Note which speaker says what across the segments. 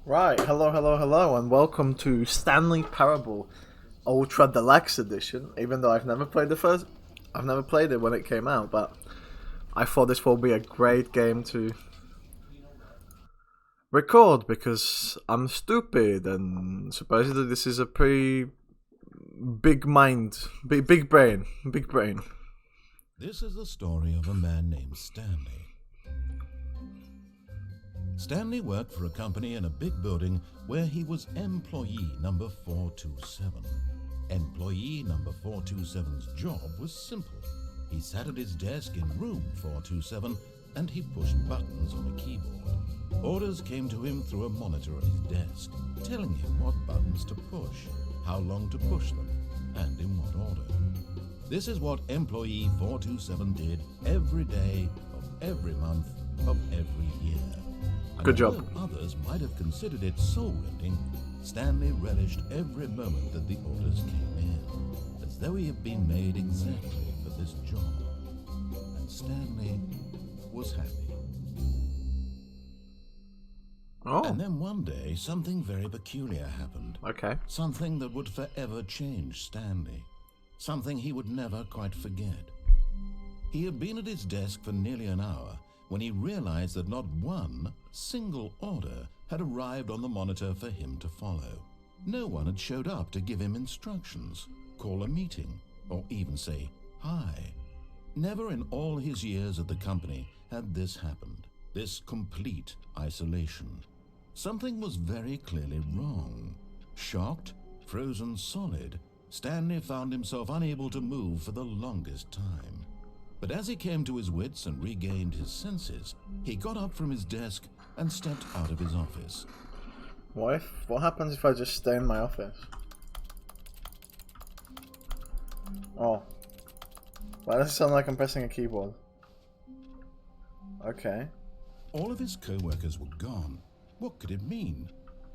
Speaker 1: Right, hello, and welcome to Stanley Parable Ultra Deluxe Edition. Even though I've never played I've never played it when it came out, but I thought this will be a great game to record because I'm stupid and supposedly this is a pretty big mind, big brain.
Speaker 2: This is the story of a man named Stanley. Stanley worked for a company in a big building where he was employee number 427. Employee number 427's job was simple. He sat at his desk in room 427 and he pushed buttons on a keyboard. Orders came to him through a monitor on his desk, telling him what buttons to push, how long to push them, and in what order. This is what employee 427 did every day of every month of every year.
Speaker 1: Good job.
Speaker 2: Although others might have considered it soul-rending, Stanley relished every moment that the orders came in, as though he had been made exactly for this job. And Stanley was happy.
Speaker 1: Oh,
Speaker 2: And then one day, something very peculiar happened.
Speaker 1: okay.
Speaker 2: Something that would forever change Stanley. Something he would never quite forget. He had been at his desk for nearly an hour when he realized that not one single order had arrived on the monitor for him to follow. No one had showed up to give him instructions, call a meeting, or even say hi. Never in all his years at the company had this happened, this complete isolation. Something was very clearly wrong. Shocked, frozen solid, Stanley found himself unable to move for the longest time. But as he came to his wits and regained his senses, he got up from his desk and stepped out of his office.
Speaker 1: What happens if I just stay in my office? Oh. Why does it sound like I'm pressing a keyboard? Okay.
Speaker 2: All of his co-workers were gone. What could it mean?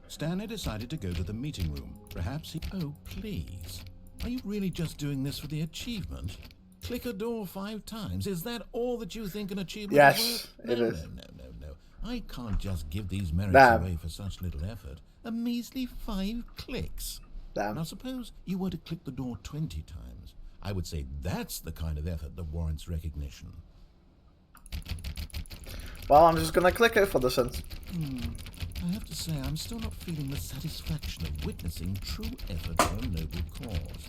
Speaker 2: Stanley decided to go to the meeting room. Perhaps he... Oh, please. Are you really just doing this for the achievement? Click a door 5 times. Is that all that you think an achievement is worth?
Speaker 1: Yes, it is.
Speaker 2: No. I can't just give these merits
Speaker 1: Damn.
Speaker 2: away for such little effort. A measly 5 clicks.
Speaker 1: Damn.
Speaker 2: Now suppose you were to click the door 20 times. I would say that's the kind of effort that warrants recognition.
Speaker 1: Well, I'm just gonna click it for the sense.
Speaker 2: I have to say, I'm still not feeling the satisfaction of witnessing true effort for a noble cause.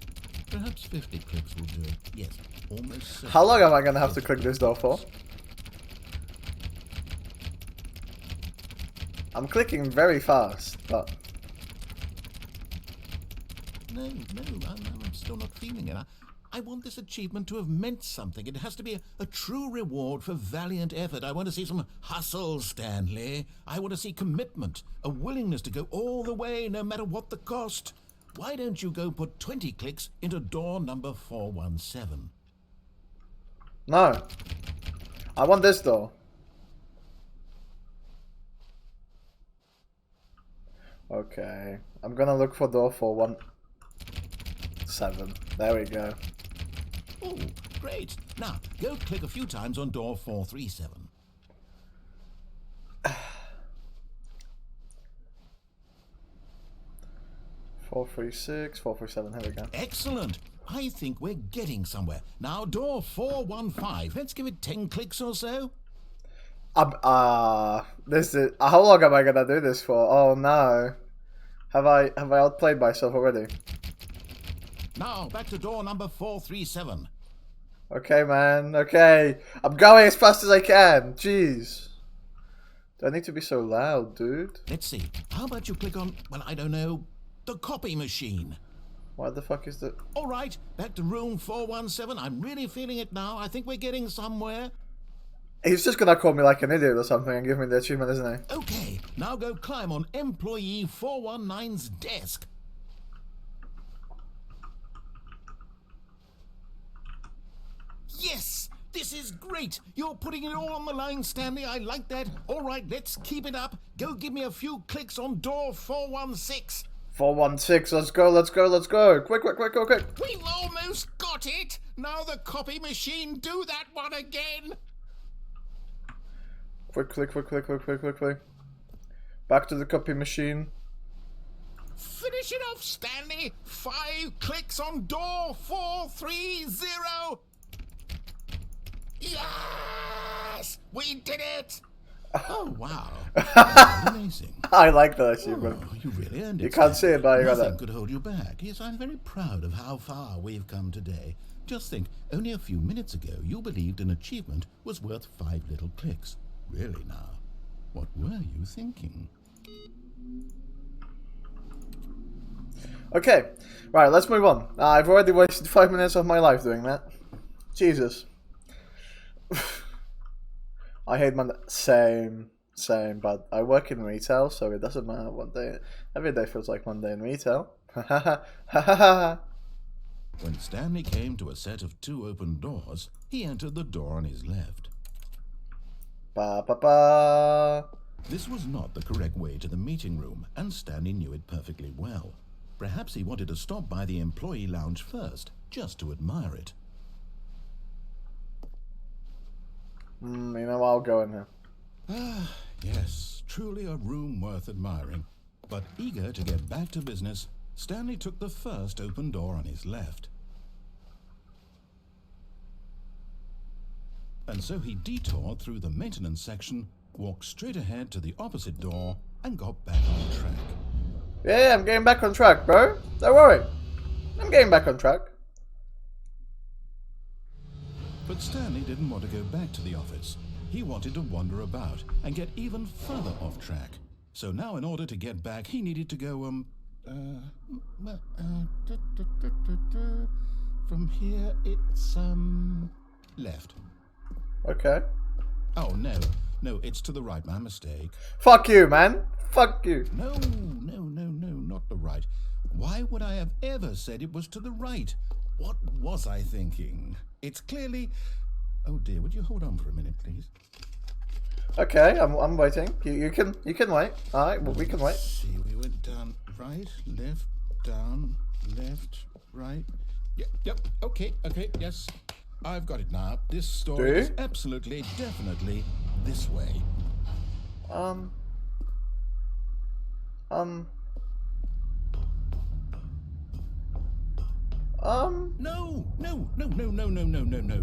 Speaker 2: Perhaps 50 clicks will do it. Yes, almost certainly.
Speaker 1: How long am I gonna have to click this door for? I'm clicking very fast, but...
Speaker 2: No, I'm still not feeling it. I want this achievement to have meant something. It has to be a true reward for valiant effort. I want to see some hustle, Stanley. I want to see commitment, a willingness to go all the way, no matter what the cost. Why don't you go put 20 clicks into door number 417?
Speaker 1: No. I want this door. Okay. I'm gonna look for door 417. There we go.
Speaker 2: Oh, great. Now, go click a few times on door 437.
Speaker 1: 436, 447, here we go.
Speaker 2: Excellent. I think we're getting somewhere. Now, door 415. Let's give it 10 clicks or so.
Speaker 1: This is... How long am I gonna do this for? Oh no. Have I outplayed myself already?
Speaker 2: Now, back to door number 437.
Speaker 1: Okay, man. Okay. I'm going as fast as I can. Jeez. Do I need to be so loud, dude?
Speaker 2: Let's see. How about you click on, well, I don't know, the copy machine?
Speaker 1: What the fuck is the...
Speaker 2: All right, back to room 417. I'm really feeling it now. I think we're getting somewhere.
Speaker 1: He's just gonna call me like an idiot or something and give me the achievement, isn't he?
Speaker 2: Okay, now go climb on employee 419's desk. Yes! This is great! You're putting it all on the line, Stanley. I like that. All right, let's keep it up. Go give me a few clicks on door 416.
Speaker 1: 416, let's go. Quick.
Speaker 2: We've almost got it! Now the copy machine, do that one again!
Speaker 1: Quick. Back to the copy machine.
Speaker 2: Finish it off, Stanley! 5 clicks on door 430! Yes! We did it! Oh, wow. Amazing.
Speaker 1: I like that achievement.
Speaker 2: Oh, you really earned it.
Speaker 1: You can't see it, but you got
Speaker 2: Nothing
Speaker 1: that.
Speaker 2: could hold you back. Yes, I'm very proud of how far we've come today. Just think, only a few minutes ago, you believed an achievement was worth 5 little clicks. Really now? What were you thinking?
Speaker 1: Okay, right, let's move on. I've already wasted 5 minutes of my life doing that. Jesus. I hate Monday. Same, but I work in retail, so it doesn't matter what day. Every day feels like Monday in retail.
Speaker 2: When Stanley came to a set of 2 open doors, he entered the door on his left.
Speaker 1: Ba ba ba.
Speaker 2: This was not the correct way to the meeting room, and Stanley knew it perfectly well. Perhaps he wanted to stop by the employee lounge first, just to admire it.
Speaker 1: You know, I'll go in here.
Speaker 2: Ah, yes, truly a room worth admiring. But eager to get back to business, Stanley took the first open door on his left. And so he detoured through the maintenance section, walked straight ahead to the opposite door, and got back on track.
Speaker 1: Yeah, I'm getting back on track, bro. Don't worry. I'm getting back on track.
Speaker 2: But Stanley didn't want to go back to the office. He wanted to wander about and get even further off track. So now in order to get back, he needed to go, from here it's, left.
Speaker 1: Okay.
Speaker 2: Oh, no, it's to the right, my mistake.
Speaker 1: Fuck you, man. Fuck you.
Speaker 2: No, not the right. Why would I have ever said it was to the right? What was I thinking? It's clearly... Oh dear, would you hold on for a minute, please?
Speaker 1: Okay, I'm waiting. You can wait. All right, well, we can wait.
Speaker 2: Let's see, we went down, right, left, down, left, right. Yep, okay, yes. I've got it now. This story is absolutely, definitely this way. No.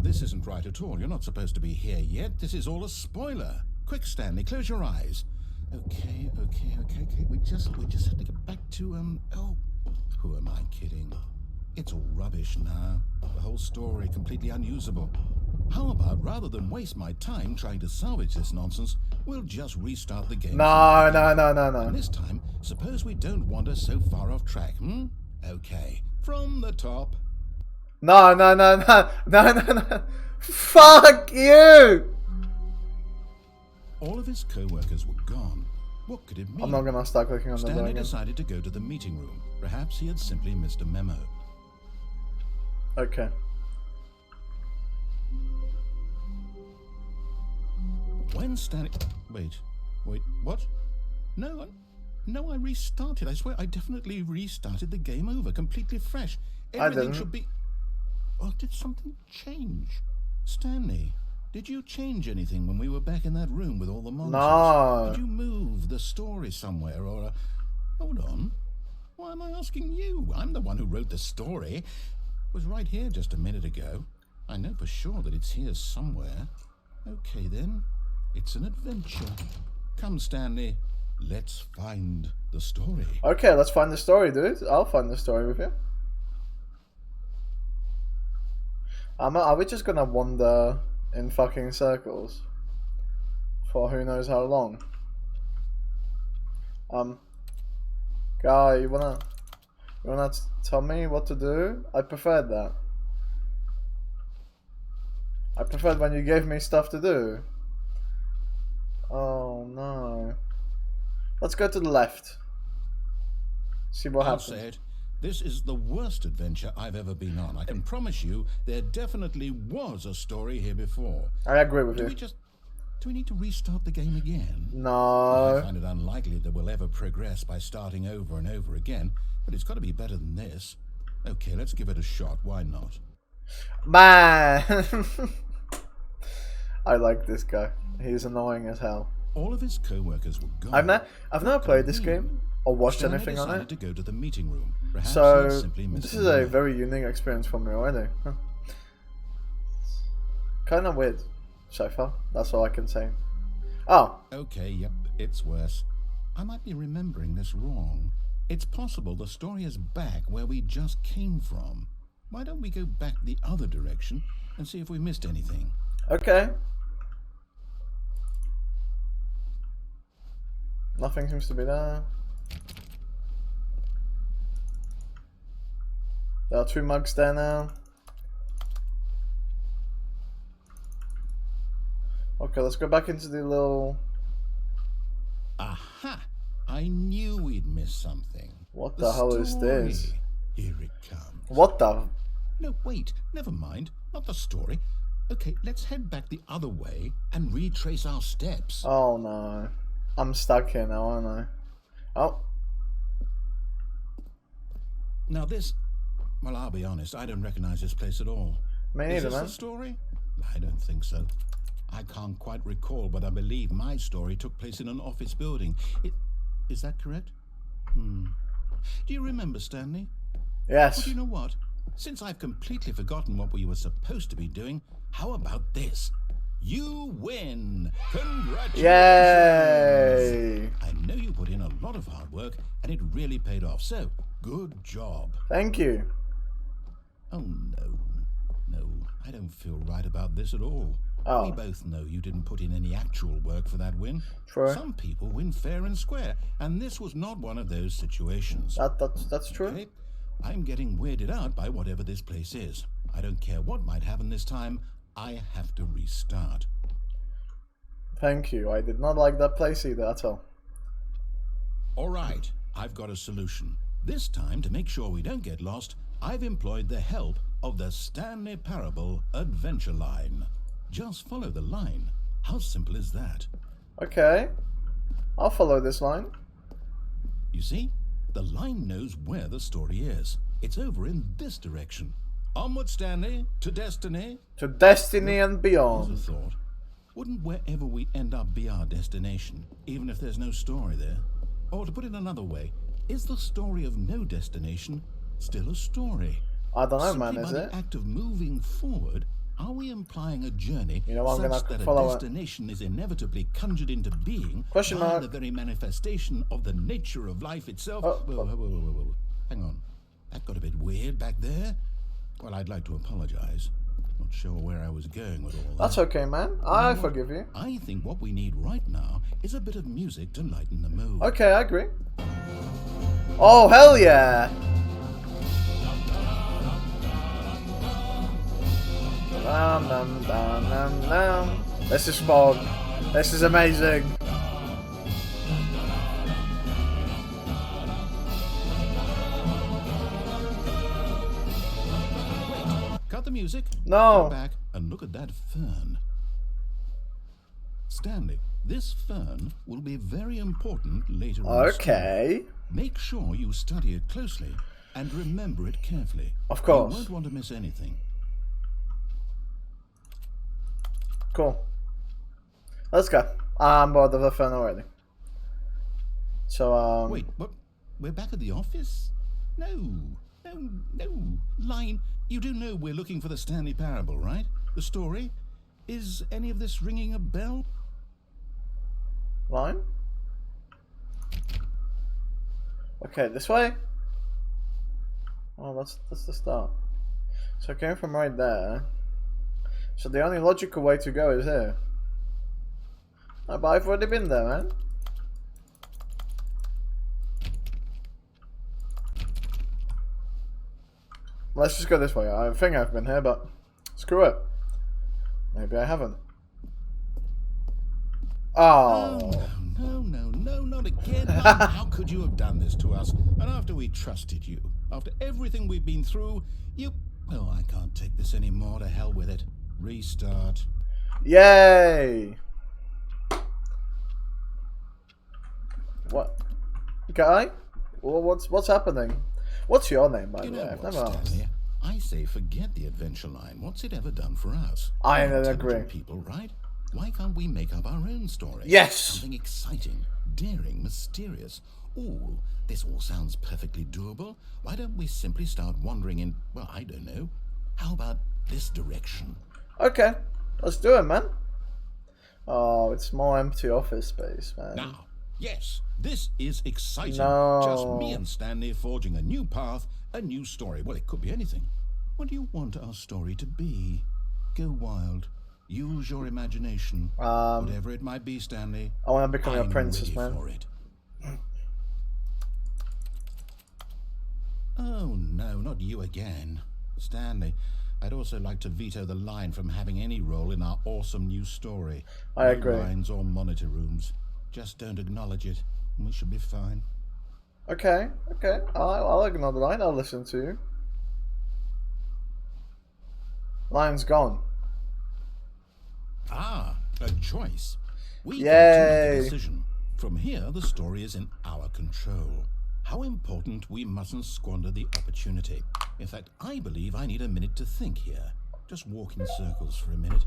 Speaker 2: This isn't right at all. You're not supposed to be here yet. This is all a spoiler. Quick, Stanley, close your eyes. Okay. We just have to get back to, oh, who am I kidding? It's all rubbish now. The whole story completely unusable. How about, rather than waste my time trying to salvage this nonsense, we'll just restart the game.
Speaker 1: No.
Speaker 2: And this time, suppose we don't wander so far off track, Okay, from the top.
Speaker 1: No. Fuck you!
Speaker 2: All of his co-workers were gone. What could it mean?
Speaker 1: I'm not gonna start clicking on the door
Speaker 2: Stanley
Speaker 1: again.
Speaker 2: decided to go to the meeting room. Perhaps he had simply missed a memo.
Speaker 1: Okay.
Speaker 2: When Stanley... Wait, what? No, I restarted. I swear, I definitely restarted the game over, completely fresh. Everything should be... Oh, did something change? Stanley, did you change anything when we were back in that room with all the monsters?
Speaker 1: No.
Speaker 2: Did you move the story somewhere, or... Hold on. Why am I asking you? I'm the one who wrote the story. It was right here just a minute ago. I know for sure that it's here somewhere. Okay, then. It's an adventure. Come, Stanley. Let's find the story.
Speaker 1: Okay, let's find the story, dude. I'll find the story with you. Are we just gonna wander in fucking circles for who knows how long? Guy, you wanna tell me what to do? I preferred that. I preferred when you gave me stuff to do. Oh no. Let's go to the left. See what happens.
Speaker 2: I'll say it. This is the worst adventure I've ever been on. I can promise you there definitely was a story here before.
Speaker 1: I agree with you.
Speaker 2: Do we need to restart the game again?
Speaker 1: No.
Speaker 2: I find it unlikely that we'll ever progress by starting over and over again, but it's got to be better than this. Okay, let's give it a shot. Why not?
Speaker 1: Man. I like this guy. He's annoying as hell.
Speaker 2: All of his co-workers were gone.
Speaker 1: I've never played this game or watched
Speaker 2: Stanley
Speaker 1: anything on
Speaker 2: decided
Speaker 1: it.
Speaker 2: to go to the meeting room. Perhaps he
Speaker 1: So
Speaker 2: had simply missed
Speaker 1: this
Speaker 2: the
Speaker 1: is a
Speaker 2: memo.
Speaker 1: very unique experience for me already. Huh. Kind of weird so far. That's all I can say. Oh,
Speaker 2: Okay, yep, it's worse. I might be remembering this wrong. It's possible the story is back where we just came from. Why don't we go back the other direction and see if we missed anything?
Speaker 1: okay. Nothing seems to be there. There are 2 mugs there now. Okay, let's go back into the little...
Speaker 2: Aha! I knew we'd miss something.
Speaker 1: What the hell is this?
Speaker 2: Story. Here it comes.
Speaker 1: What the...
Speaker 2: No, wait, never mind. Not the story. Okay, let's head back the other way and retrace our steps.
Speaker 1: Oh no. I'm stuck here now, aren't I? Oh,
Speaker 2: Now this... Well, I'll be honest, I don't recognize this place at all.
Speaker 1: me
Speaker 2: Is
Speaker 1: neither,
Speaker 2: this
Speaker 1: man.
Speaker 2: the story? I don't think so. I can't quite recall, but I believe my story took place in an office building. Is that correct? Do you remember, Stanley?
Speaker 1: Yes.
Speaker 2: Well, you know what? Since I've completely forgotten what we were supposed to be doing, how about this? You win! Congratulations!
Speaker 1: Yay!
Speaker 2: I know you put in a lot of hard work, and it really paid off, so good job.
Speaker 1: Thank you.
Speaker 2: Oh, no, I don't feel right about this at all.
Speaker 1: Oh.
Speaker 2: We both know you didn't put in any actual work for that win.
Speaker 1: True.
Speaker 2: Some people win fair and square, and this was not one of those situations.
Speaker 1: That's true.
Speaker 2: Okay? I'm getting weirded out by whatever this place is. I don't care what might happen this time. I have to restart.
Speaker 1: Thank you. I did not like that place either at all.
Speaker 2: All right, I've got a solution. This time, to make sure we don't get lost, I've employed the help of the Stanley Parable Adventure Line. Just follow the line. How simple is that?
Speaker 1: Okay. I'll follow this line.
Speaker 2: You see, the line knows where the story is. It's over in this direction. Onward, Stanley, to destiny.
Speaker 1: To destiny and
Speaker 2: Here's
Speaker 1: beyond.
Speaker 2: a thought. Wouldn't wherever we end up be our destination, even if there's no story there? Or to put it another way, is the story of no destination still a story?
Speaker 1: I don't know, man,
Speaker 2: Simply
Speaker 1: is
Speaker 2: by
Speaker 1: it?
Speaker 2: the act of moving forward, are we implying a journey
Speaker 1: You know what, I'm
Speaker 2: such
Speaker 1: gonna
Speaker 2: that
Speaker 1: follow
Speaker 2: a
Speaker 1: it.
Speaker 2: destination is inevitably conjured into being
Speaker 1: Question
Speaker 2: by
Speaker 1: mark.
Speaker 2: the very manifestation of the nature of life itself?
Speaker 1: Oh,
Speaker 2: Whoa. Hang on. That got a bit weird back there. Well, I'd like to apologize. Not sure where I was going with all that.
Speaker 1: That's okay, man. I forgive you.
Speaker 2: I think what we need right now is a bit of music to lighten the mood.
Speaker 1: Okay, I agree. Oh, hell yeah! Dum, dum, dum, dum, dum. This is fog. This is amazing.
Speaker 2: Cut the music.
Speaker 1: No.
Speaker 2: Go back and look at that fern. Stanley, this fern will be very important later in the story.
Speaker 1: Okay.
Speaker 2: Make sure you study it closely and remember it carefully.
Speaker 1: Of course.
Speaker 2: You won't want to miss anything.
Speaker 1: Cool. Let's go. I'm bored of the fun already. So,
Speaker 2: Wait, what? We're back at the office? No. Line, you do know we're looking for the Stanley Parable, right? The story? Is any of this ringing a bell?
Speaker 1: line? Okay, this way? Oh, that's the start. So I came from right there. So the only logical way to go is here. Oh, but I've already been there, man. Let's just go this way. I think I've been here, but screw it. Maybe I haven't. Oh.
Speaker 2: No, not again. How could you have done this to us? And after we trusted you, after everything we've been through, you... Oh, I can't take this anymore. To hell with it. Restart.
Speaker 1: Yay! What? Guy? Well, what's happening? What's your name, by
Speaker 2: You
Speaker 1: the
Speaker 2: know
Speaker 1: way? I've
Speaker 2: what,
Speaker 1: never asked.
Speaker 2: Stanley? I say forget the adventure line. What's it ever done for us?
Speaker 1: I
Speaker 2: We're
Speaker 1: don't
Speaker 2: intelligent
Speaker 1: agree.
Speaker 2: people, right? why can't we make up our own story?
Speaker 1: Yes!
Speaker 2: Something exciting, daring, mysterious. Ooh, this all sounds perfectly doable. Why don't we simply start wandering in, well, I don't know. How about this direction?
Speaker 1: Okay, let's do it, man. Oh, it's more empty office space, man.
Speaker 2: Now, yes, this is exciting.
Speaker 1: No.
Speaker 2: Just me and Stanley forging a new path, a new story. Well, it could be anything. What do you want our story to be? Go wild. Use your imagination. Whatever it might be, Stanley.
Speaker 1: I want to become a
Speaker 2: I'm
Speaker 1: princess,
Speaker 2: ready
Speaker 1: man.
Speaker 2: for it. Oh, no, not you again. Stanley, I'd also like to veto the line from having any role in our awesome new story.
Speaker 1: I agree.
Speaker 2: No lines or monitor rooms. Just don't acknowledge it, and we should be fine.
Speaker 1: Okay, okay. I'll ignore the line. I'll listen to you. Line's gone.
Speaker 2: Ah, a choice. We
Speaker 1: Yay.
Speaker 2: get to make a decision. From here, the story is in our control. How important we mustn't squander the opportunity. In fact, I believe I need a minute to think here. Just walk in circles for a minute.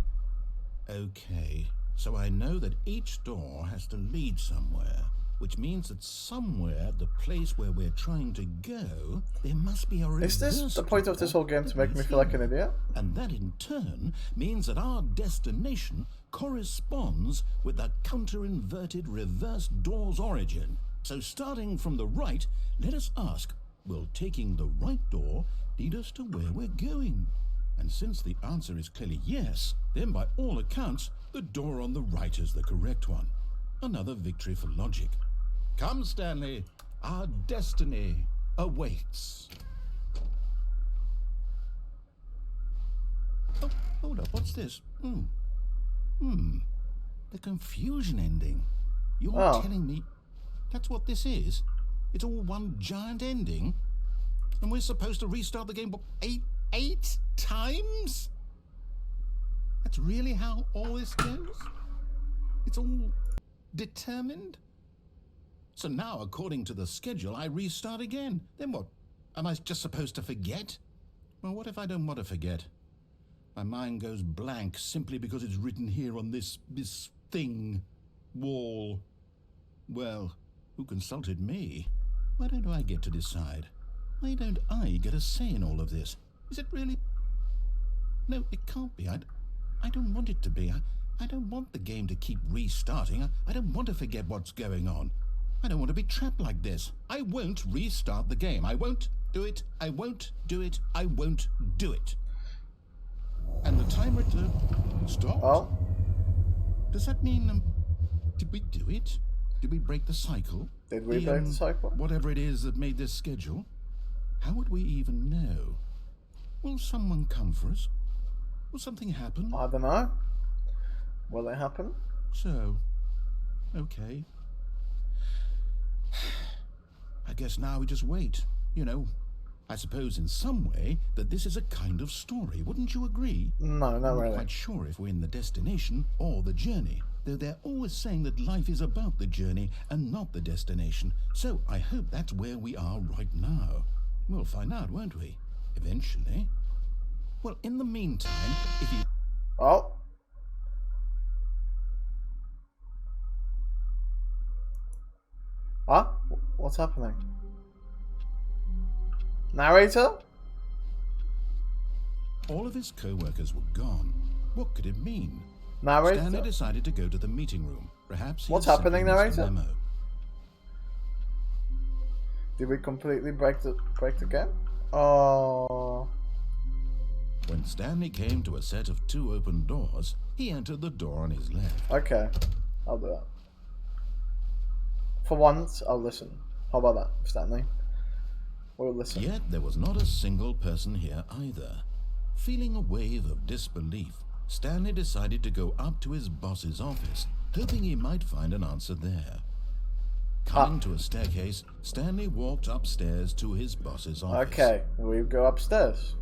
Speaker 2: Okay, so I know that each door has to lead somewhere, which means that somewhere, the place where we're trying to go, there must be a reverse.
Speaker 1: Is this the point of this whole game, to make me feel like an idiot?
Speaker 2: And that in turn means that our destination corresponds with the counter-inverted reverse door's origin. So starting from the right, let us ask, will taking the right door lead us to where we're going? And since the answer is clearly yes, then by all accounts, the door on the right is the correct one. Another victory for logic. Come, Stanley, our destiny awaits. Oh, hold up, what's this? The confusion ending. You're telling me that's what this is? It's all one giant ending? And we're supposed to restart the game, what, eight times? That's really how all this goes? It's all determined? So now, according to the schedule, I restart again. Then what? Am I just supposed to forget? Well, what if I don't want to forget? My mind goes blank simply because it's written here on this thing, wall. Well, who consulted me? Why don't I get to decide? Why don't I get a say in all of this? Is it really? No, it can't be. I don't want it to be. I don't want the game to keep restarting. I don't want to forget what's going on. I don't want to be trapped like this. I won't restart the game. I won't do it. I won't do it. I won't do it. And the timer stopped.
Speaker 1: Oh.
Speaker 2: Does that mean, did we do it? Did we break the cycle?
Speaker 1: Did we break the cycle?
Speaker 2: Whatever it is that made this schedule. How would we even know? Will someone come for us? Will something happen?
Speaker 1: I don't know. Will it happen?
Speaker 2: So, okay. I guess now we just wait. You know, I suppose in some way that this is a kind of story. Wouldn't you agree?
Speaker 1: No, not
Speaker 2: I'm not
Speaker 1: really.
Speaker 2: quite sure if we're in the destination or the journey, though they're always saying that life is about the journey and not the destination. So I hope that's where we are right now. We'll find out, won't we? Eventually. Well, in the meantime, if you...
Speaker 1: Oh. Huh? What's happening? Narrator?
Speaker 2: All of his co-workers were gone. What could it mean?
Speaker 1: Narrator?
Speaker 2: Stanley decided to go to the meeting room. Perhaps he
Speaker 1: What's
Speaker 2: had
Speaker 1: happening,
Speaker 2: simply missed a
Speaker 1: narrator?
Speaker 2: memo.
Speaker 1: Did we completely break the game? Oh.
Speaker 2: When Stanley came to a set of 2 open doors, he entered the door on his left.
Speaker 1: Okay. I'll do that. For once, I'll listen. How about that, Stanley? We'll listen.
Speaker 2: Yet there was not a single person here either. Feeling a wave of disbelief, Stanley decided to go up to his boss's office, hoping he might find an answer there. Coming to a staircase, Stanley walked upstairs to his boss's office.
Speaker 1: Okay, we go upstairs.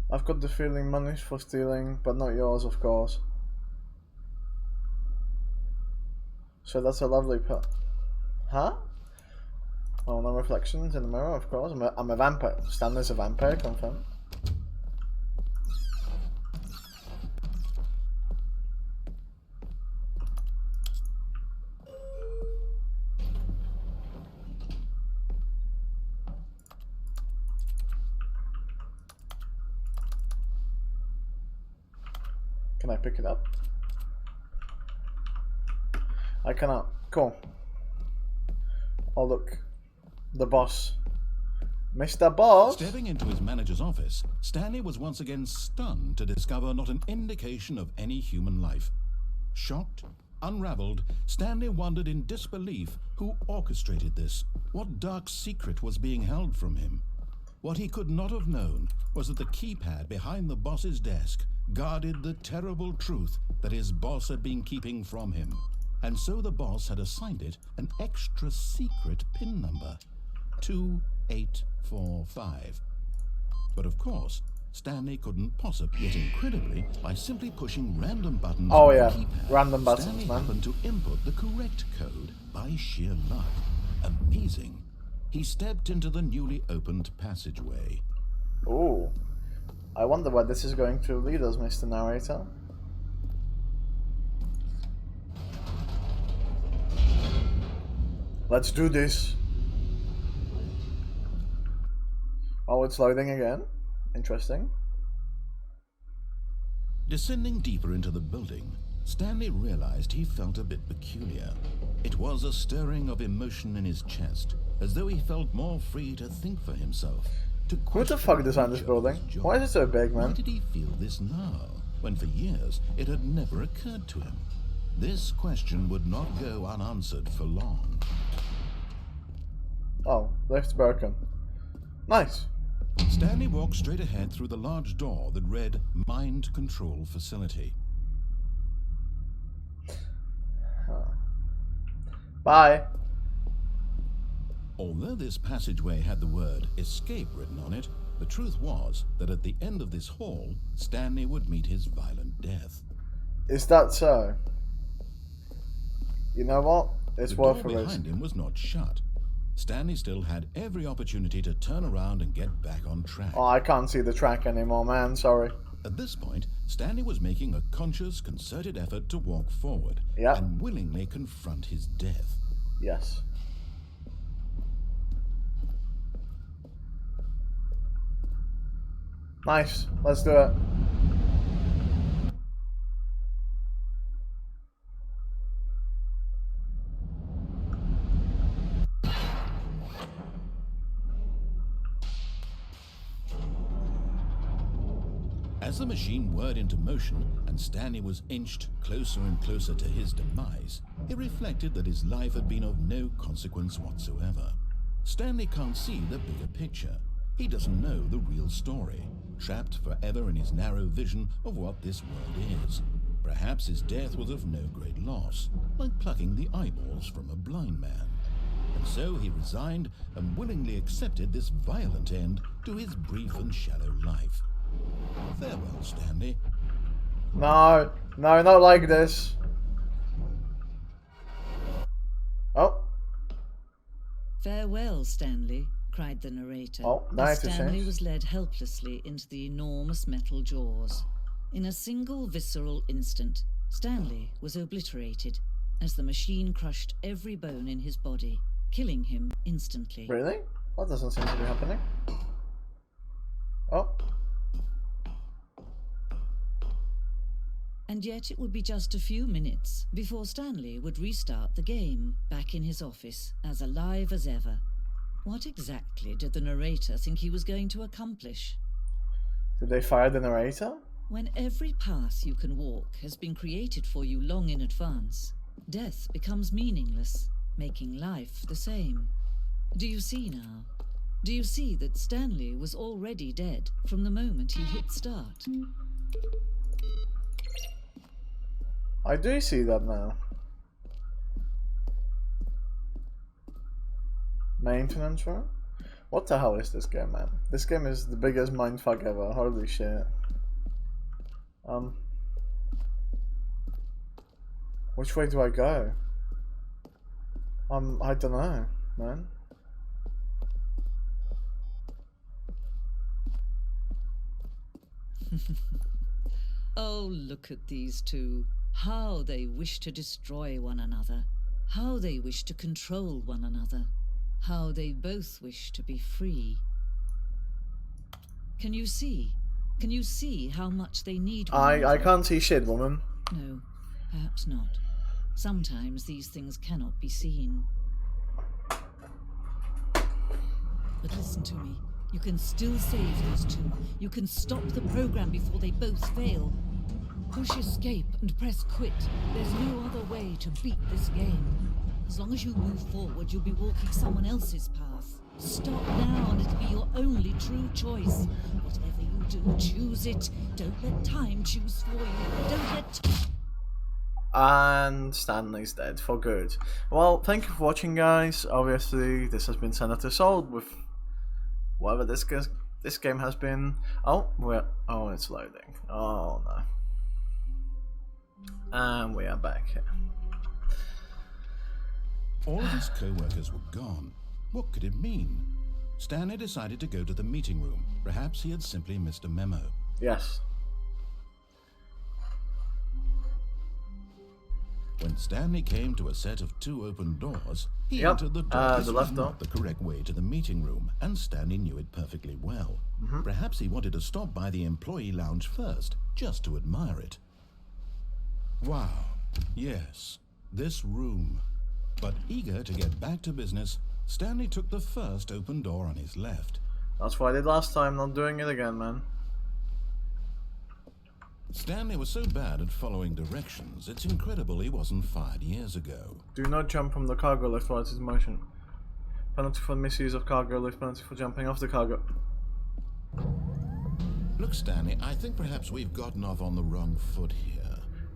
Speaker 1: I've got the feeling money's for stealing, but not yours, of course. So that's a lovely Huh? Oh, no reflections in the mirror, of course. I'm a vampire. Stanley's a vampire, confirmed. Can I pick it up? I cannot. Cool. Oh look, the boss. Mr. Boss!
Speaker 2: Stepping into his manager's office, Stanley was once again stunned to discover not an indication of any human life. Shocked, unraveled, Stanley wondered in disbelief who orchestrated this. What dark secret was being held from him? What he could not have known was that the keypad behind the boss's desk guarded the terrible truth that his boss had been keeping from him. And so the boss had assigned it an extra secret PIN number, 2845. But of course, Stanley couldn't possibly, yet incredibly, by simply pushing random buttons
Speaker 1: Oh
Speaker 2: on
Speaker 1: yeah,
Speaker 2: the keypad,
Speaker 1: random buttons,
Speaker 2: Stanley
Speaker 1: man.
Speaker 2: happened to input the correct code by sheer luck. Amazing. He stepped into the newly opened passageway.
Speaker 1: Ooh. I wonder where this is going to lead us, Mr. Narrator. Let's do this. Oh, it's loading again. Interesting.
Speaker 2: Descending deeper into the building, Stanley realized he felt a bit peculiar. It was a stirring of emotion in his chest, as though he felt more free to think for himself.
Speaker 1: Who the fuck designed this building? Why is it so big, man?
Speaker 2: Why did he feel this now, when for years it had never occurred to him? This question would not go unanswered for long.
Speaker 1: Oh, lift's broken. Nice.
Speaker 2: Stanley walked straight ahead through the large door that read Mind Control Facility.
Speaker 1: Bye.
Speaker 2: Although this passageway had the word escape written on it, the truth was that at the end of this hall, Stanley would meet his violent death.
Speaker 1: Is that so? You know what? It's
Speaker 2: The
Speaker 1: worth a
Speaker 2: door
Speaker 1: risk.
Speaker 2: behind him was not shut. Stanley still had every opportunity to turn around and get back on track.
Speaker 1: Oh, I can't see the track anymore, man. Sorry.
Speaker 2: At this point, Stanley was making a conscious, concerted effort to walk forward
Speaker 1: Yeah.
Speaker 2: and willingly confront his death.
Speaker 1: Yes. Nice. Let's do it.
Speaker 2: As the machine whirred into motion and Stanley was inched closer and closer to his demise, he reflected that his life had been of no consequence whatsoever. Stanley can't see the bigger picture. He doesn't know the real story, trapped forever in his narrow vision of what this world is. Perhaps his death was of no great loss, like plucking the eyeballs from a blind man. And so he resigned and willingly accepted this violent end to his brief and shallow life. Farewell, Stanley.
Speaker 1: No. No, not like this. Oh.
Speaker 3: Farewell, Stanley, cried the narrator,
Speaker 1: Oh, now
Speaker 3: as
Speaker 1: it's a
Speaker 3: Stanley
Speaker 1: change.
Speaker 3: was led helplessly into the enormous metal jaws. In a single visceral instant, Stanley was obliterated as the machine crushed every bone in his body, killing him instantly.
Speaker 1: Really? That doesn't seem to be happening. Oh.
Speaker 3: And yet it would be just a few minutes before Stanley would restart the game, back in his office, as alive as ever. What exactly did the narrator think he was going to accomplish?
Speaker 1: Did they fire the narrator?
Speaker 3: When every path you can walk has been created for you long in advance, death becomes meaningless, making life the same. Do you see now? Do you see that Stanley was already dead from the moment he hit start?
Speaker 1: I do see that now. Maintenance room? What the hell is this game, man? This game is the biggest mindfuck ever. Holy shit. Which way do I go? I don't know, man.
Speaker 3: Oh, look at these two. How they wish to destroy one another. How they wish to control one another. How they both wish to be free. Can you see? Can you see how much they need one
Speaker 1: I
Speaker 3: another?
Speaker 1: can't see shit, woman.
Speaker 3: No, perhaps not. Sometimes these things cannot be seen. But listen to me. You can still save these two. You can stop the program before they both fail. Push escape and press quit. There's no other way to beat this game. As long as you move forward, you'll be walking someone else's path. Stop now and it'll be your only true choice. Whatever you do, choose it. Don't let time choose for you. Don't let...
Speaker 1: And Stanley's dead for good. Well, thank you for watching, guys. Obviously, this has been Senator Sold with whatever this game has been. Oh, it's loading. Oh no. And we are back here.
Speaker 2: All of his co-workers were gone. What could it mean? Stanley decided to go to the meeting room. Perhaps he had simply missed a memo.
Speaker 1: Yes.
Speaker 2: When Stanley came to a set of 2 open doors, he
Speaker 1: Yep,
Speaker 2: entered the door.
Speaker 1: the
Speaker 2: This
Speaker 1: left
Speaker 2: was
Speaker 1: door.
Speaker 2: not the correct way to the meeting room, and Stanley knew it perfectly well. Perhaps he wanted to stop by the employee lounge first, just to admire it. Wow, yes, this room. But eager to get back to business, Stanley took the first open door on his left.
Speaker 1: That's what I did last time, not doing it again, man.
Speaker 2: Stanley was so bad at following directions, it's incredible he wasn't fired years ago.
Speaker 1: Do not jump from the cargo lift while it is in motion. Penalty for misuse of cargo lift, penalty for jumping off the cargo.
Speaker 2: Look, Stanley, I think perhaps we've gotten off on the wrong foot here.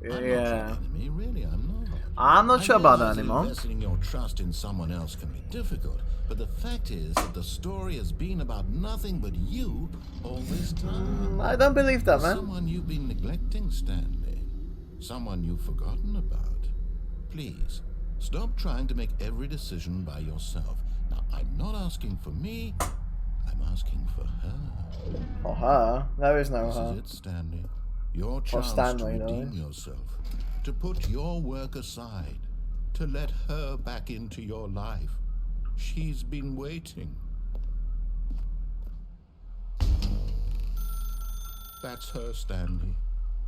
Speaker 2: I'm not your
Speaker 1: Yeah.
Speaker 2: enemy, really, I'm not.
Speaker 1: I'm not sure about that
Speaker 2: realize
Speaker 1: anymore.
Speaker 2: Investing your trust in someone else can be difficult, but the fact is that the story has been about nothing but you all this time.
Speaker 1: I don't believe that, man.
Speaker 2: Someone you've been neglecting, Stanley. Someone you've forgotten about. Please, stop trying to make every decision by yourself. Now, I'm not asking for me, I'm asking for her.
Speaker 1: For her? There is no
Speaker 2: This
Speaker 1: her.
Speaker 2: is it, Stanley. Your chance
Speaker 1: Stanley,
Speaker 2: to
Speaker 1: no.
Speaker 2: redeem yourself, to put your work aside, to let her back into your life. She's been waiting. That's her, Stanley.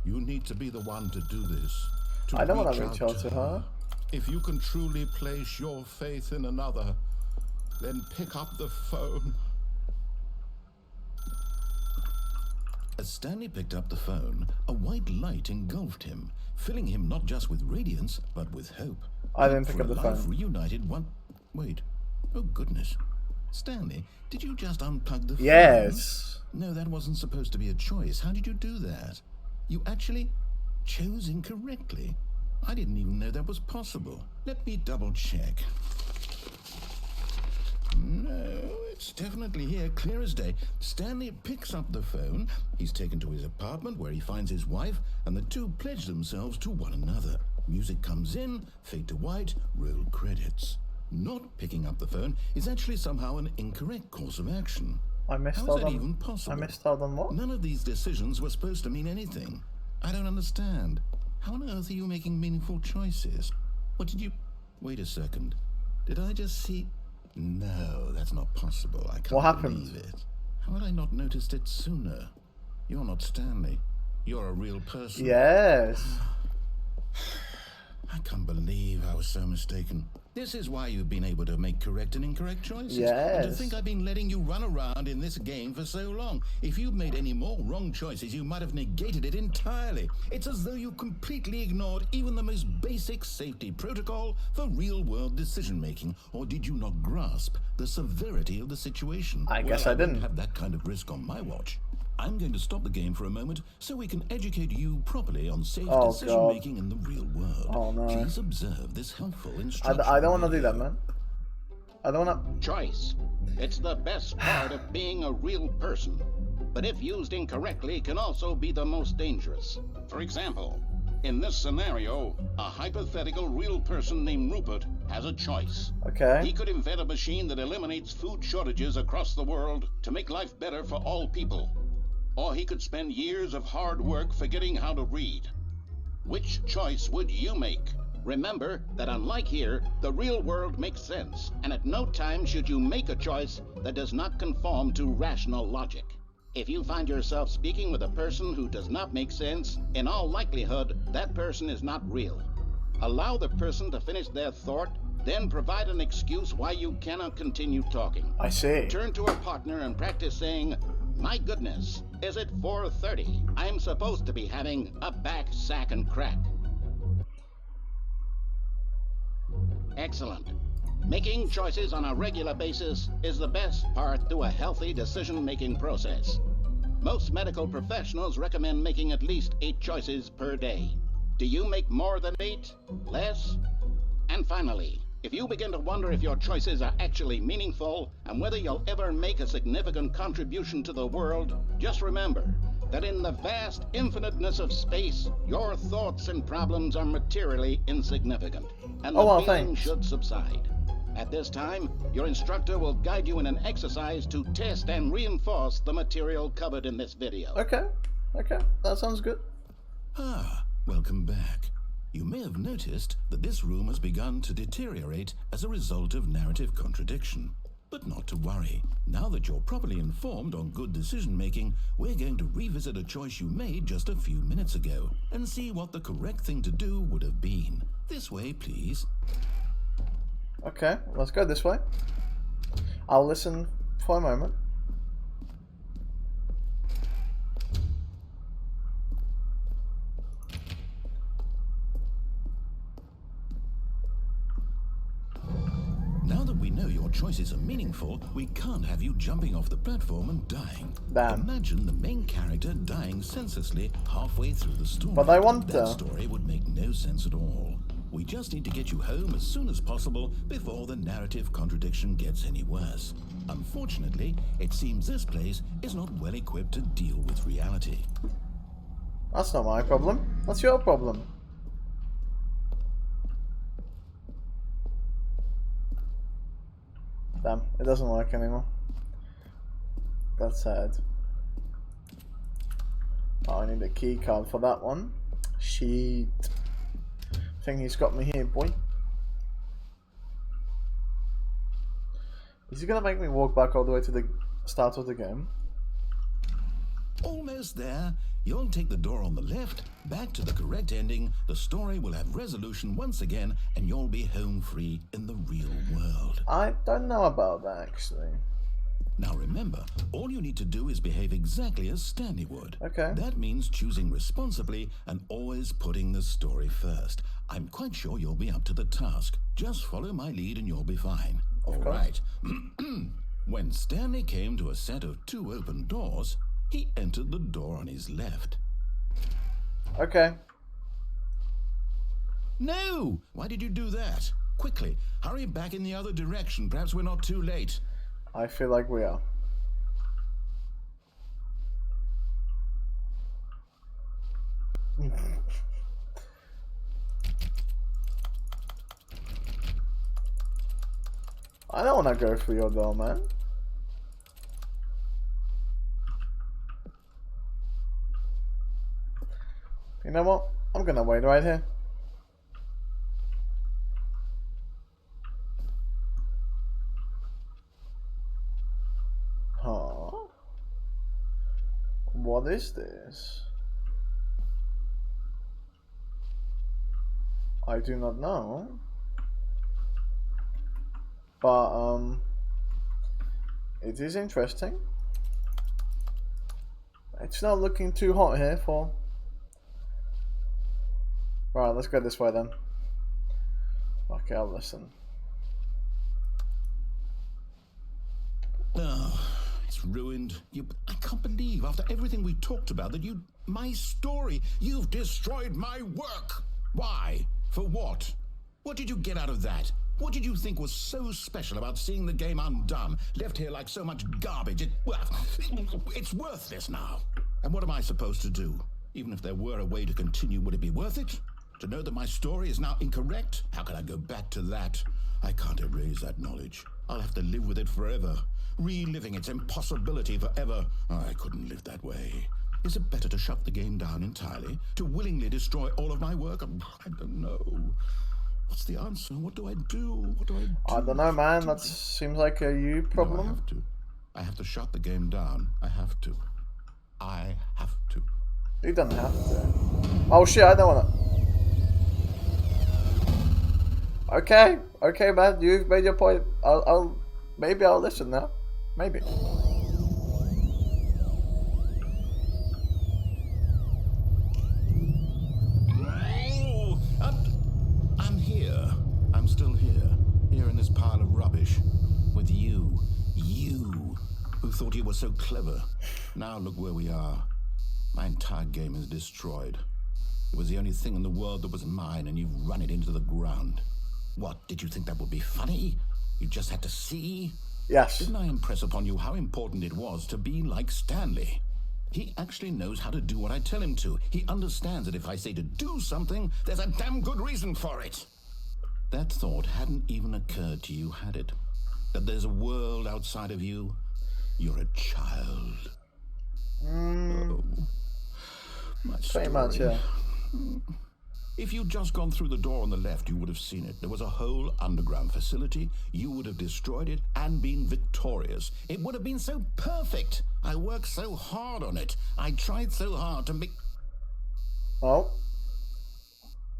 Speaker 2: You need to be the one to do this. To
Speaker 1: I don't want to
Speaker 2: reach
Speaker 1: reach out to her.
Speaker 2: If you can truly place your faith in another, then pick up the phone. As Stanley picked up the phone, a white light engulfed him, filling him not just with radiance, but with hope.
Speaker 1: I didn't
Speaker 2: Hope
Speaker 1: pick
Speaker 2: for
Speaker 1: up
Speaker 2: a
Speaker 1: the
Speaker 2: life
Speaker 1: phone.
Speaker 2: Reunited one. Wait. Oh, goodness. Stanley, did you just unplug the phone?
Speaker 1: Yes.
Speaker 2: No, that wasn't supposed to be a choice. How did you do that? You actually chose incorrectly. I didn't even know that was possible. Let me double check. No, it's definitely here, clear as day. Stanley picks up the phone. He's taken to his apartment where he finds his wife, and the two pledge themselves to one another. Music comes in, fade to white, roll credits. Not picking up the phone is actually somehow an incorrect course of action.
Speaker 1: I missed
Speaker 2: How is
Speaker 1: out
Speaker 2: that
Speaker 1: on.
Speaker 2: even possible?
Speaker 1: I missed out on what?
Speaker 2: None of these decisions were supposed to mean anything. I don't understand. How on earth are you making meaningful choices? What did you... Wait a second. Did I just see... No, that's not possible. I can't
Speaker 1: What happened?
Speaker 2: believe it. How had I not noticed it sooner? You're not Stanley. You're a real person.
Speaker 1: Yes.
Speaker 2: I can't believe I was so mistaken. This is why you've been able to make correct and incorrect choices. And to
Speaker 1: Yes.
Speaker 2: think I've been letting you run around in this game for so long. If you'd made any more wrong choices, you might have negated it entirely. It's as though you completely ignored even the most basic safety protocol for real-world decision-making. Or did you not grasp the severity of the situation?
Speaker 1: I guess
Speaker 2: Well,
Speaker 1: I didn't.
Speaker 2: won't have that kind of risk on my watch. I'm going to stop the game for a moment so we can educate you properly on safe
Speaker 1: Oh,
Speaker 2: decision-making in the real world.
Speaker 1: Oh, no.
Speaker 2: Please observe this helpful instruction.
Speaker 1: I don't want to do
Speaker 2: video.
Speaker 1: that, man. I don't want to.
Speaker 4: Choice. It's the best part of being a real person. But if used incorrectly, can also be the most dangerous. For example, in this scenario, a hypothetical real person named Rupert has a choice. He
Speaker 1: Okay.
Speaker 4: could invent a machine that eliminates food shortages across the world to make life better for all people. or he could spend years of hard work forgetting how to read. Which choice would you make? Remember that unlike here, the real world makes sense, and at no time should you make a choice that does not conform to rational logic. If you find yourself speaking with a person who does not make sense, in all likelihood, that person is not real. Allow the person to finish their thought, then provide an excuse why you cannot continue talking.
Speaker 1: I see.
Speaker 4: Turn to a partner and practice saying, "My goodness, is it 4:30? I'm supposed to be having a back, sack, and crack." Excellent. Making choices on a regular basis is the best part to a healthy decision-making process. Most medical professionals recommend making at least 8 choices per day. Do you make more than 8? Less? And finally, if you begin to wonder if your choices are actually meaningful and whether you'll ever make a significant contribution to the world, just remember that in the vast infiniteness of space, your thoughts and problems are materially insignificant, and the feeling should subside. At this time, your instructor will guide you in an exercise to test and reinforce the material covered in this video.
Speaker 1: Okay, that sounds good.
Speaker 2: Ah, welcome back. You may have noticed that this room has begun to deteriorate as a result of narrative contradiction. But not to worry. Now that you're properly informed on good decision-making, we're going to revisit a choice you made just a few minutes ago and see what the correct thing to do would have been. This way, please.
Speaker 1: Okay, let's go this way. I'll listen for a moment.
Speaker 2: Now that we know your choices are meaningful, we can't have you jumping off the platform and dying.
Speaker 1: Damn.
Speaker 2: Imagine the main character dying senselessly halfway through the story.
Speaker 1: But I want
Speaker 2: that story would make no sense at all. We just need to get you home as soon as possible before the narrative contradiction gets any worse. Unfortunately, it seems this place is not well equipped to deal with reality.
Speaker 1: That's not my problem. That's your problem. Damn, it doesn't work anymore. That's sad. Oh, I need a key card for that one. Shit. I think he's got me here, boy. Is he gonna make me walk back all the way to the start of the game?
Speaker 2: Almost there. You'll take the door on the left, back to the correct ending, the story will have resolution once again, and you'll be home free in the real world.
Speaker 1: I don't know about that, actually.
Speaker 2: Now remember, all you need to do is behave exactly as Stanley would.
Speaker 1: Okay.
Speaker 2: That means choosing responsibly and always putting the story first. I'm quite sure you'll be up to the task. Just follow my lead and you'll be fine. All right. When Stanley came to a set of 2 open doors, he entered the door on his left.
Speaker 1: Okay.
Speaker 2: No! Why did you do that? Quickly, hurry back in the other direction. Perhaps we're not too late.
Speaker 1: I feel like we are. I don't want to go through your door, man. You know what? I'm gonna wait right here. Huh? What is this? I do not know. But it is interesting. It's not looking too hot here for. Right, let's go this way then. Okay, I'll listen.
Speaker 2: Oh, it's ruined. I can't believe, after everything we talked about, that my story, you've destroyed my work. Why? For what? What did you get out of that? What did you think was so special about seeing the game undone, left here like so much garbage? It's worthless now. And what am I supposed to do? Even if there were a way to continue, would it be worth it? To know that my story is now incorrect? How can I go back to that? I can't erase that knowledge. I'll have to live with it forever. reliving its impossibility forever. I couldn't live that way. Is it better to shut the game down entirely? To willingly destroy all of my work? I don't know. What's the answer? What do I do? What do I do?
Speaker 1: I don't know, man. That seems like a you problem.
Speaker 2: No, I have to. I have to shut the game down. I have to. I have to.
Speaker 1: You don't have to. Oh shit, I don't wanna. Okay, okay, man. You've made your point. Maybe I'll listen now. Maybe.
Speaker 2: I'm here. I'm still here. Here in this pile of rubbish. With you. You. Who thought you were so clever. Now look where we are. My entire game is destroyed. It was the only thing in the world that was mine, and you've run it into the ground. What, did you think that would be funny? You just had to see?
Speaker 1: Yes.
Speaker 2: Didn't I impress upon you how important it was to be like Stanley? He actually knows how to do what I tell him to. He understands that if I say to do something, there's a damn good reason for it. That thought hadn't even occurred to you, had it? That there's a world outside of you? You're a child. Oh, my story.
Speaker 1: Pretty much, yeah.
Speaker 2: If you'd just gone through the door on the left, you would have seen it. There was a whole underground facility. You would have destroyed it and been victorious. It would have been so perfect. I worked so hard on it. I tried so hard to make...
Speaker 1: Oh.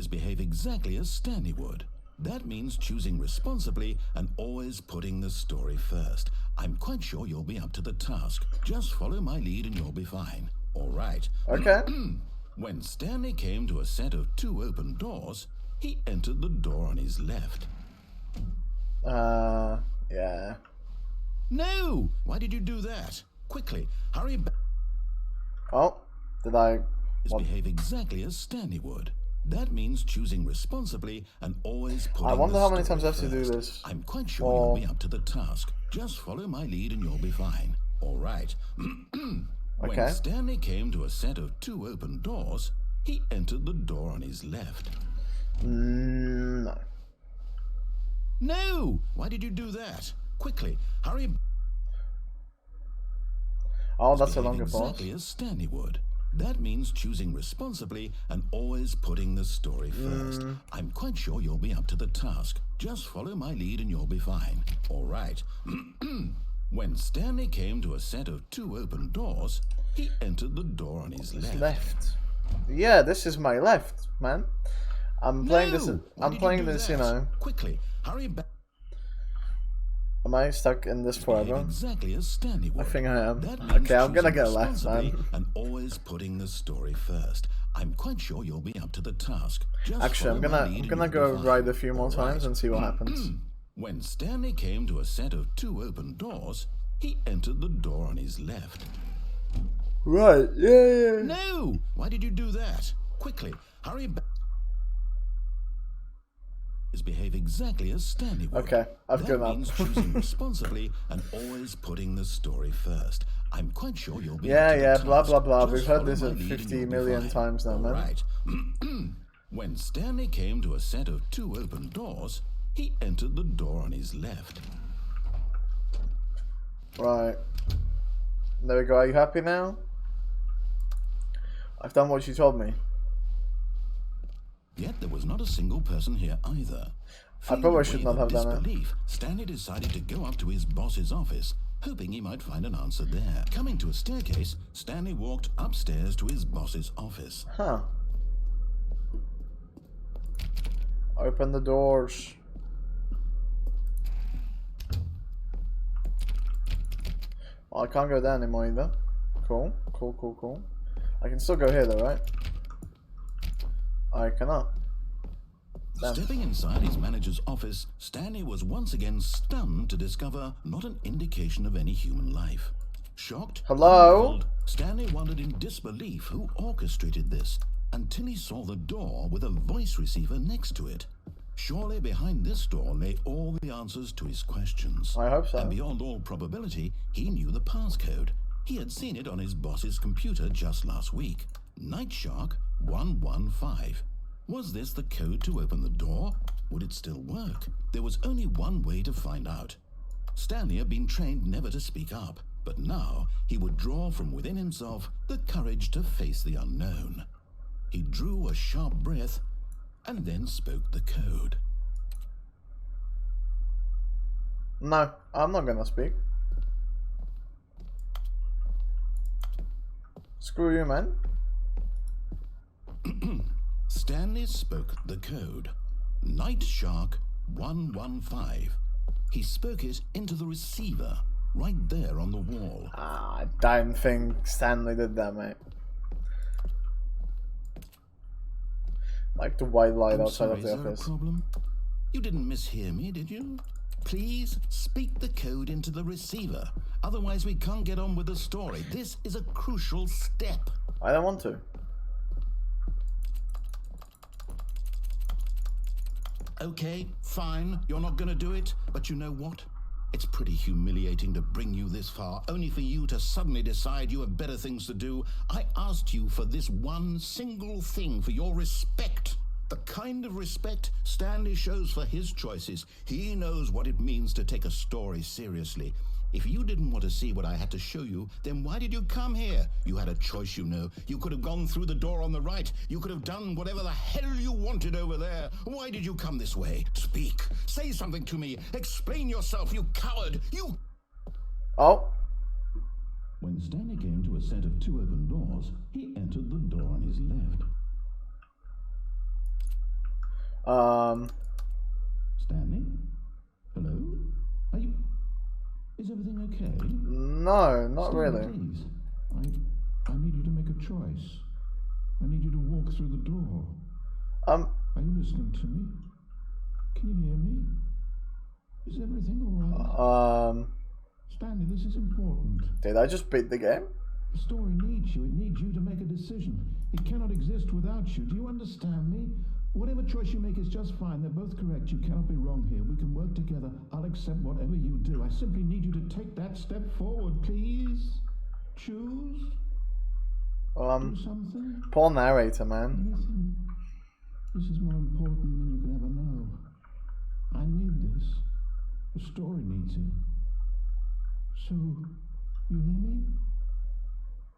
Speaker 2: ...behave exactly as Stanley would. That means choosing responsibly and always putting the story first. I'm quite sure you'll be up to the task. Just follow my lead and you'll be fine. All right.
Speaker 1: Okay.
Speaker 2: When Stanley came to a set of 2 open doors, he entered the door on his left.
Speaker 1: Yeah.
Speaker 2: No! Why did you do that? Quickly, hurry back.
Speaker 1: Oh, did I...
Speaker 2: Behave exactly as Stanley would. That means choosing responsibly and always putting
Speaker 1: I wonder
Speaker 2: the
Speaker 1: how many
Speaker 2: story
Speaker 1: times I have to do
Speaker 2: first.
Speaker 1: this.
Speaker 2: I'm quite sure you'll be up to the task. Just follow my lead and you'll be fine. All right.
Speaker 1: Okay.
Speaker 2: When Stanley came to a set of 2 open doors, he entered the door on his left.
Speaker 1: No.
Speaker 2: No! Why did you do that? Quickly, hurry.
Speaker 1: Oh, that's a
Speaker 2: Behave
Speaker 1: longer boss.
Speaker 2: exactly as Stanley would. That means choosing responsibly and always putting the story first. I'm quite sure you'll be up to the task. Just follow my lead and you'll be fine. All right. When Stanley came to a set of 2 open doors, he entered the door on his left.
Speaker 1: Yeah, this is my left, man. I'm playing this. I'm playing this. You know.
Speaker 2: Quickly, hurry back.
Speaker 1: Am I stuck in this forever?
Speaker 2: Exactly as Stanley would.
Speaker 1: I think I am.
Speaker 2: That means
Speaker 1: Okay, I'm gonna
Speaker 2: choosing
Speaker 1: go left, man.
Speaker 2: responsibly and always putting the story first. I'm quite sure you'll be up to the task. Just
Speaker 1: Actually,
Speaker 2: follow my lead
Speaker 1: I'm
Speaker 2: and
Speaker 1: gonna
Speaker 2: you'll
Speaker 1: go
Speaker 2: be fine.
Speaker 1: ride a few more
Speaker 2: All
Speaker 1: times
Speaker 2: right.
Speaker 1: and see what happens.
Speaker 2: When Stanley came to a set of 2 open doors, he entered the door on his left.
Speaker 1: Right. Yeah.
Speaker 2: No! Why did you do that? Quickly, hurry back. Behave exactly as Stanley would.
Speaker 1: Okay, I've given
Speaker 2: That
Speaker 1: up.
Speaker 2: means choosing responsibly and always putting the story first. I'm quite sure you'll be
Speaker 1: Yeah,
Speaker 2: up to the
Speaker 1: yeah,
Speaker 2: task.
Speaker 1: blah, blah, blah.
Speaker 2: Just
Speaker 1: We've heard
Speaker 2: follow
Speaker 1: this
Speaker 2: my
Speaker 1: at
Speaker 2: lead and
Speaker 1: 50
Speaker 2: you'll be
Speaker 1: million
Speaker 2: fine.
Speaker 1: times now,
Speaker 2: All
Speaker 1: man.
Speaker 2: right. When Stanley came to a set of 2 open doors, he entered the door on his left.
Speaker 1: Right. There we go. Are you happy now? I've done what you told me.
Speaker 2: Yet there was not a single person here either.
Speaker 1: I probably
Speaker 2: Feeling a
Speaker 1: should
Speaker 2: wave
Speaker 1: not
Speaker 2: of
Speaker 1: have done it.
Speaker 2: disbelief, Stanley decided to go up to his boss's office, hoping he might find an answer there. Coming to a staircase, Stanley walked upstairs to his boss's office.
Speaker 1: Huh. Open the doors. Well, I can't go there anymore either. Cool. I can still go here though, right? I cannot. Damn.
Speaker 2: Stepping inside his manager's office, Stanley was once again stunned to discover not an indication of any human life. Shocked,
Speaker 1: Hello?
Speaker 2: unruffled, Stanley wondered in disbelief who orchestrated this, until he saw the door with a voice receiver next to it. Surely behind this door lay all the answers to his questions.
Speaker 1: I hope so.
Speaker 2: And beyond all probability, he knew the passcode. He had seen it on his boss's computer just last week. Nightshark 115. Was this the code to open the door? Would it still work? There was only one way to find out. Stanley had been trained never to speak up, but now he would draw from within himself the courage to face the unknown. He drew a sharp breath and then spoke the code.
Speaker 1: No, I'm not gonna speak. Screw you, man.
Speaker 2: Stanley spoke the code. Night Shark 115. He spoke it into the receiver, right there on the wall.
Speaker 1: I don't think Stanley did that, mate. Like the white light outside of the
Speaker 2: is there
Speaker 1: office.
Speaker 2: a problem? You didn't mishear me, did you? Please speak the code into the receiver. Otherwise we can't get on with the story. This is a crucial step.
Speaker 1: I don't want to.
Speaker 2: Okay, fine, you're not gonna do it, but you know what? It's pretty humiliating to bring you this far, only for you to suddenly decide you have better things to do. I asked you for this one single thing, for your respect. The kind of respect Stanley shows for his choices. He knows what it means to take a story seriously. If you didn't want to see what I had to show you, then why did you come here? You had a choice, you know. You could have gone through the door on the right. You could have done whatever the hell you wanted over there. Why did you come this way? Speak. Say something to me. Explain yourself, you coward. You...
Speaker 1: Oh.
Speaker 2: When Stanley came to a set of 2 open doors, he entered the door on his left. Stanley? Hello? Are you... Is everything okay?
Speaker 1: No, not
Speaker 2: Stanley,
Speaker 1: really.
Speaker 2: Please. I need you to make a choice. I need you to walk through the door. Are you listening to me? Can you hear me? Is everything alright? Stanley, this is important.
Speaker 1: Did I just beat the game?
Speaker 2: The story needs you. It needs you to make a decision. It cannot exist without you. Do you understand me? Whatever choice you make is just fine. They're both correct. You cannot be wrong here. We can work together. I'll accept whatever you do. I simply need you to take that step forward, please. Choose. Do something.
Speaker 1: Poor narrator, man.
Speaker 2: Listen. This is more important than you can ever know. I need this. The story needs it. So, you hear me?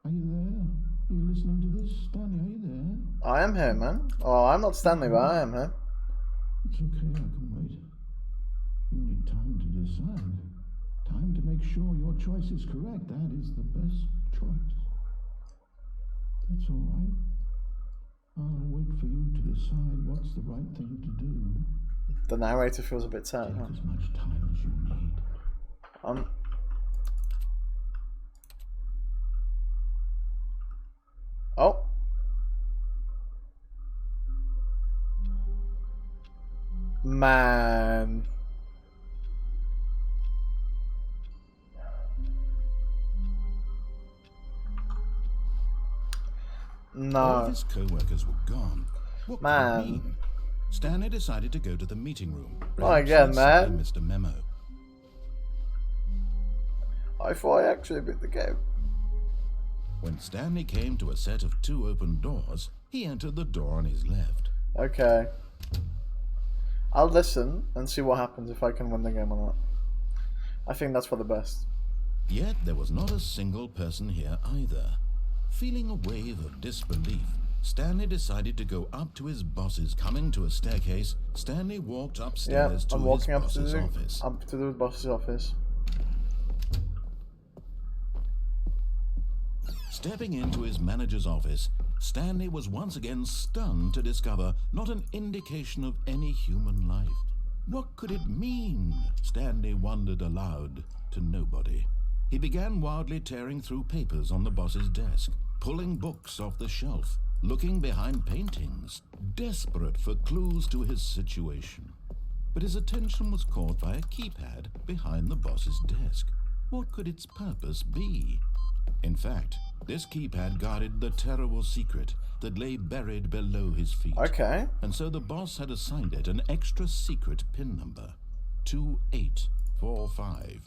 Speaker 2: Are you there? Are you listening to this? Stanley, are you there?
Speaker 1: I am here, man. Oh, I'm not Stanley, but I am here.
Speaker 2: It's okay, I can wait. You need time to decide. Time to make sure your choice is correct. That is the best choice. That's all right. I'll wait for you to decide what's the right thing to do.
Speaker 1: The narrator feels a bit sad,
Speaker 2: Take
Speaker 1: huh?
Speaker 2: as much time as you need.
Speaker 1: Oh. Man. No.
Speaker 2: All of his co-workers were gone. What could
Speaker 1: Man.
Speaker 2: it mean? Stanley decided to go to the meeting room.
Speaker 1: Not again, man.
Speaker 2: He missed a memo.
Speaker 1: I thought I actually beat the game.
Speaker 2: When Stanley came to a set of 2 open doors, he entered the door on his left.
Speaker 1: Okay. I'll listen and see what happens if I can win the game or not. I think that's for the best.
Speaker 2: Yet there was not a single person here either. Feeling a wave of disbelief, Stanley decided to go up to his boss's. Coming to a staircase, Stanley walked
Speaker 1: Yeah,
Speaker 2: upstairs to
Speaker 1: I'm
Speaker 2: his
Speaker 1: walking up
Speaker 2: boss's
Speaker 1: to
Speaker 2: office.
Speaker 1: the boss's office.
Speaker 2: Stepping into his manager's office, Stanley was once again stunned to discover not an indication of any human life. What could it mean? Stanley wondered aloud to nobody. He began wildly tearing through papers on the boss's desk, pulling books off the shelf, looking behind paintings, desperate for clues to his situation. But his attention was caught by a keypad behind the boss's desk. What could its purpose be? In fact, this keypad guarded the terrible secret that lay buried below his feet.
Speaker 1: Okay.
Speaker 2: And so the boss had assigned it an extra secret PIN number, 2845.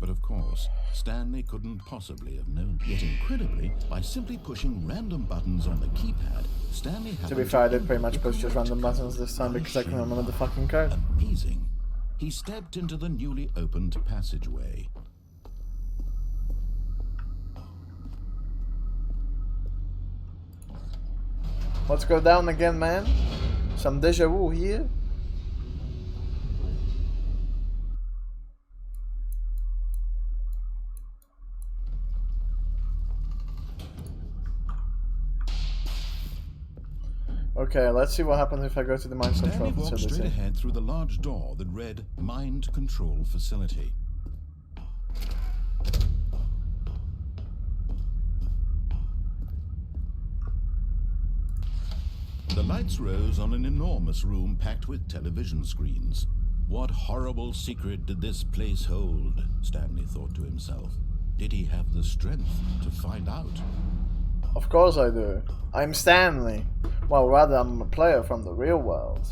Speaker 2: But of course, Stanley couldn't possibly have known. Yet incredibly, by simply pushing random buttons on the keypad, Stanley had
Speaker 1: To be fair, I did pretty much push just random buttons this time because I can remember the fucking code.
Speaker 2: Amazing. he stepped into the newly opened passageway.
Speaker 1: Let's go down again, man. Some deja vu here. Okay, let's see what happens if I go to the mind control
Speaker 2: Stanley walked
Speaker 1: facility.
Speaker 2: straight ahead through the large door that read Mind Control Facility. The lights rose on an enormous room packed with television screens. What horrible secret did this place hold? Stanley thought to himself. Did he have the strength to find out?
Speaker 1: Of course I do. I'm Stanley. Well, rather, I'm a player from the real world.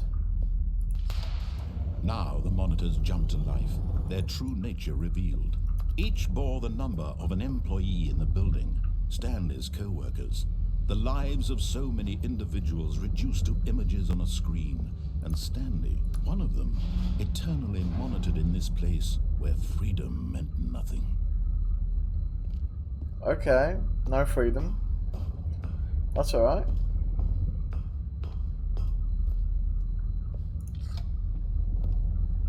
Speaker 2: Now the monitors jumped to life, their true nature revealed. Each bore the number of an employee in the building, Stanley's co-workers. The lives of so many individuals reduced to images on a screen, and Stanley, one of them, eternally monitored in this place where freedom meant nothing.
Speaker 1: Okay, no freedom. That's alright.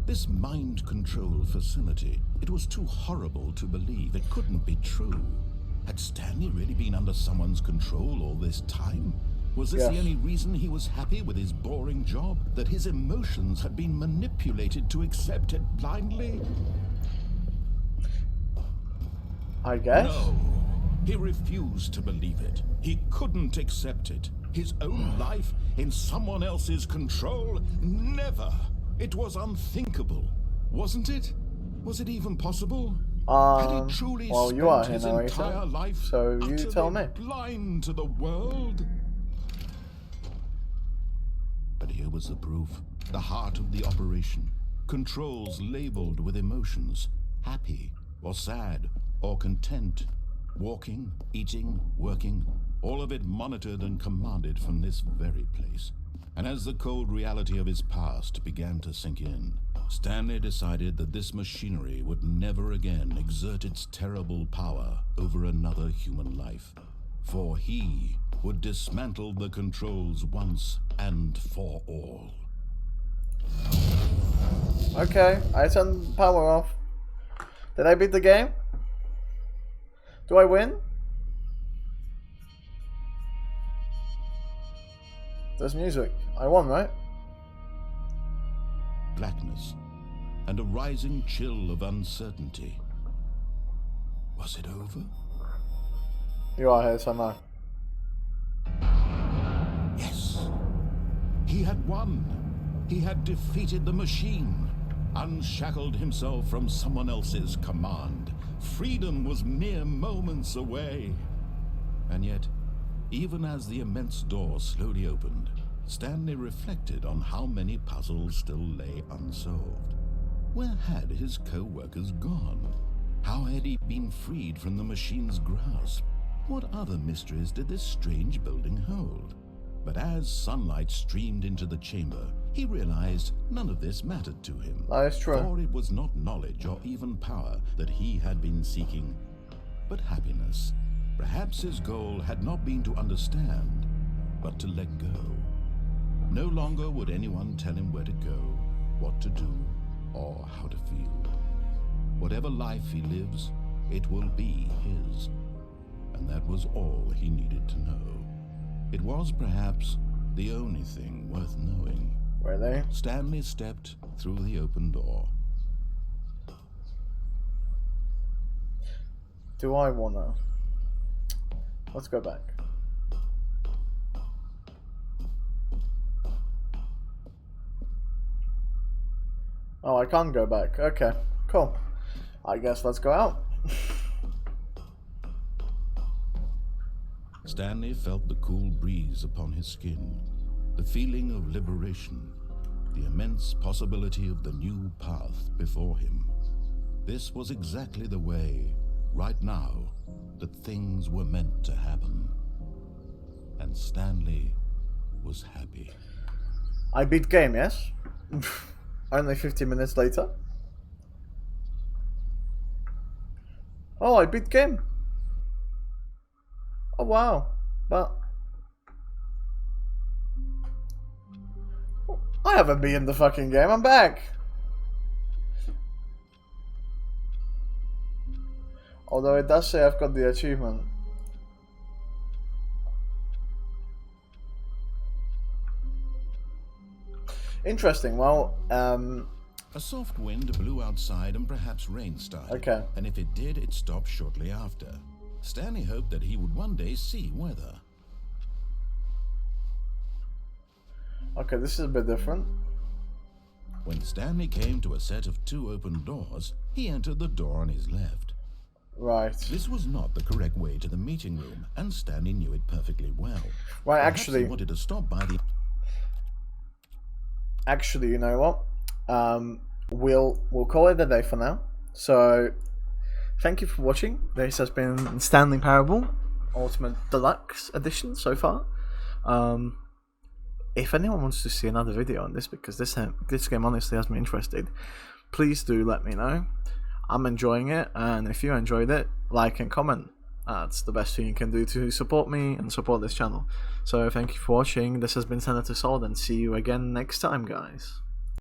Speaker 2: This mind control facility, it was too horrible to believe. It couldn't be true. Had Stanley really been under someone's control all this time? Was this the only reason he was happy with his boring job? That his emotions had been manipulated to accept it blindly?
Speaker 1: I guess.
Speaker 2: No. He refused to believe it. He couldn't accept it. His own life in someone else's control? Never. It was unthinkable, wasn't it? Was it even possible? Had he truly
Speaker 1: well,
Speaker 2: spent
Speaker 1: you are
Speaker 2: his
Speaker 1: here,
Speaker 2: entire
Speaker 1: narrator,
Speaker 2: life
Speaker 1: so you
Speaker 2: utterly
Speaker 1: tell me.
Speaker 2: blind to the world? But here was the proof. The heart of the operation. Controls labeled with emotions. Happy, or sad, or content. Walking, eating, working. All of it monitored and commanded from this very place. And as the cold reality of his past began to sink in, Stanley decided that this machinery would never again exert its terrible power over another human life. For he would dismantle the controls once and for all.
Speaker 1: Okay, I turned power off. Did I beat the game? Do I win? There's music. I won, right?
Speaker 2: Blackness and a rising chill of uncertainty. Was it over?
Speaker 1: You are here somehow.
Speaker 2: Yes. He had won. He had defeated the machine, unshackled himself from someone else's command. Freedom was mere moments away. And yet, even as the immense door slowly opened, Stanley reflected on how many puzzles still lay unsolved. Where had his co-workers gone? How had he been freed from the machine's grasp? What other mysteries did this strange building hold? But as sunlight streamed into the chamber, he realized none of this mattered to him.
Speaker 1: That is true.
Speaker 2: For it was not knowledge or even power that he had been seeking, but happiness. Perhaps his goal had not been to understand, but to let go. No longer would anyone tell him where to go, what to do, or how to feel. Whatever life he lives, it will be his. And that was all he needed to know. It was perhaps the only thing worth knowing.
Speaker 1: Were they?
Speaker 2: Stanley stepped through the open door.
Speaker 1: Do I wanna? Let's go back. Oh, I can't go back. Okay, cool. I guess let's go out.
Speaker 2: Stanley felt the cool breeze upon his skin, the feeling of liberation, the immense possibility of the new path before him. This was exactly the way, right now, that things were meant to happen. And Stanley was happy.
Speaker 1: I beat game, yes? Only 15 minutes later. Oh, I beat game. Oh wow, but I haven't beaten the fucking game. I'm back. Although it does say I've got the achievement. Interesting. Well,
Speaker 2: A soft wind blew outside and perhaps rain started.
Speaker 1: Okay.
Speaker 2: And if it did, it stopped shortly after. Stanley hoped that he would one day see weather.
Speaker 1: okay, this is a bit different.
Speaker 2: When Stanley came to a set of 2 open doors, he entered the door on his left.
Speaker 1: Right.
Speaker 2: This was not the correct way to the meeting room, and Stanley knew it perfectly well.
Speaker 1: Right,
Speaker 2: Perhaps
Speaker 1: actually,
Speaker 2: he wanted to stop by the...
Speaker 1: you know what? We'll call it a day for now. So, thank you for watching. This has been Stanley Parable Ultimate Deluxe Edition so far. If anyone wants to see another video on this, because this game honestly has me interested, please do let me know. I'm enjoying it, and if you enjoyed it, like and comment. It's the best thing you can do to support me and support this channel. So thank you for watching. This has been Senator Sold, and see you again next time, guys.